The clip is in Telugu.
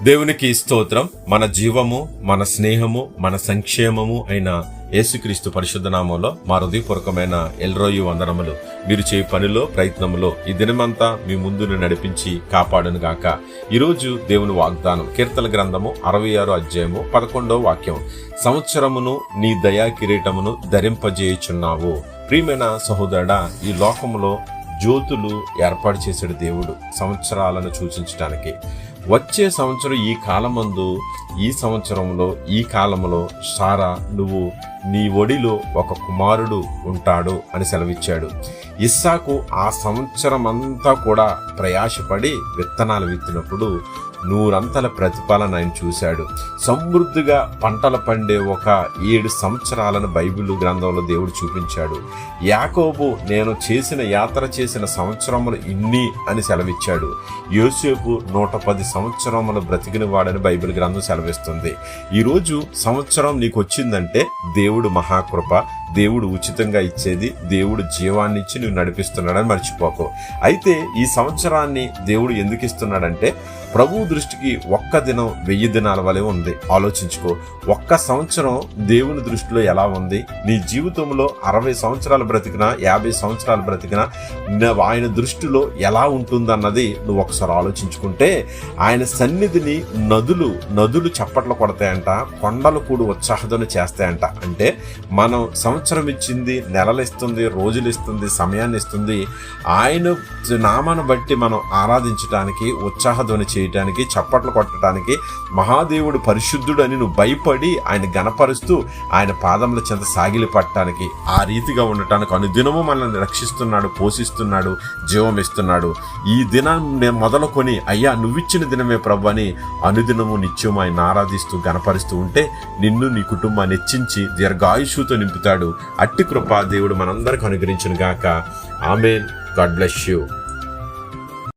దేవునికి స్తోత్రం. మన జీవము, మన స్నేహము, మన సంక్షేమము అయిన యేసుక్రీస్తు పరిశుద్ధ నామంలో మా హృదయపూర్వకమైన ఎల్రోయు వందనములు. మీరు చేయ పనిలో, ప్రయత్నములో ఈ దినమంతా మీ ముందును నడిపించి కాపాడును గాక. ఈరోజు దేవుని వాగ్దానం కీర్తన గ్రంథము 66 అధ్యాయము 11వ వాక్యం. సంవత్సరమును నీ దయా కిరీటమును ధరింపజేయుచున్నావు. ప్రియమైన సహోదరుడా, ఈ లోకములో జ్యోతులు ఏర్పాటు చేసాడు దేవుడు సంవత్సరాలను సూచించడానికి. వచ్చే సంవత్సరం ఈ కాలమందు, ఈ సంవత్సరంలో ఈ కాలంలో సారా నువ్వు నీ ఒడిలో ఒక కుమారుడు ఉంటాడు అని సెలవిచ్చాడు. ఇస్సాకు ఆ సంవత్సరం అంతా కూడా ప్రయాసపడి విత్తనాలు విత్తినప్పుడు 100 ప్రతిఫలన ఆయన చూశాడు. సమృద్ధిగా పంటలు పండే ఒక 7 సంవత్సరాలను బైబిల్ గ్రంథంలో దేవుడు చూపించాడు. యాకోబు నేను యాత్ర చేసిన సంవత్సరములు ఇన్ని అని సెలవిచ్చాడు. యోసేపు 110 సంవత్సరములు బ్రతికిన వాడని బైబిల్ గ్రంథం సెలవిస్తుంది. ఈరోజు సంవత్సరం నీకు వచ్చిందంటే దేవుడు మహాకృప, దేవుడు ఉచితంగా ఇచ్చేది, దేవుడు జీవాన్ని ఇచ్చి నువ్వు నడిపిస్తున్నాడని మర్చిపోకు. అయితే ఈ సంవత్సరాన్ని దేవుడు ఎందుకు ఇస్తున్నాడంటే ప్రభు దృష్టికి ఒక్క దినం 1000 దినాల వలె ఉంది. ఆలోచించుకో, ఒక్క సంవత్సరం దేవుని దృష్టిలో ఎలా ఉంది? నీ జీవితంలో 60 సంవత్సరాలు బ్రతికినా, 50 సంవత్సరాలు బ్రతికినా ఆయన దృష్టిలో ఎలా ఉంటుందన్నది నువ్వు ఒకసారి ఆలోచించుకుంటే, ఆయన సన్నిధిని నదులు చప్పట్లు కొడతాయంట, కొండలు కూడా ఉత్సాహధ్వని చేస్తాయంట. అంటే మనం సంవత్సరం ఇచ్చింది, నెలలు ఇస్తుంది, రోజులు ఇస్తుంది, సమయాన్ని ఇస్తుంది. ఆయన నామాన్ని బట్టి మనం ఆరాధించడానికి, ఉత్సాహధ్వని చేయటానికి, చప్పట్లు కొట్టడానికి, మహాదేవుడు పరిశుద్ధుడు అని నువ్వు భయపడి ఆయన గణపరుస్తూ ఆయన పాదముల చెంత సాగిలి పట్టడానికి, ఆ రీతిగా ఉండటానికి అనుదినము మనల్ని రక్షిస్తున్నాడు, పోషిస్తున్నాడు, జీవం ఇస్తున్నాడు. ఈ దినం నేను మొదలుకొని అయ్యా నువ్విచ్చిన దినమే ప్రభు అని అనుదినము నిత్యం ఆయన ఆరాధిస్తూ గణపరుస్తూ ఉంటే నిన్ను, నీ కుటుంబాన్ని హెచ్చించి దీర్ఘాయుష్తో నింపుతాడు. అట్టి కృప దేవుడు మనందరికి అనుగ్రహించును గాక. ఆమేన్. God bless you.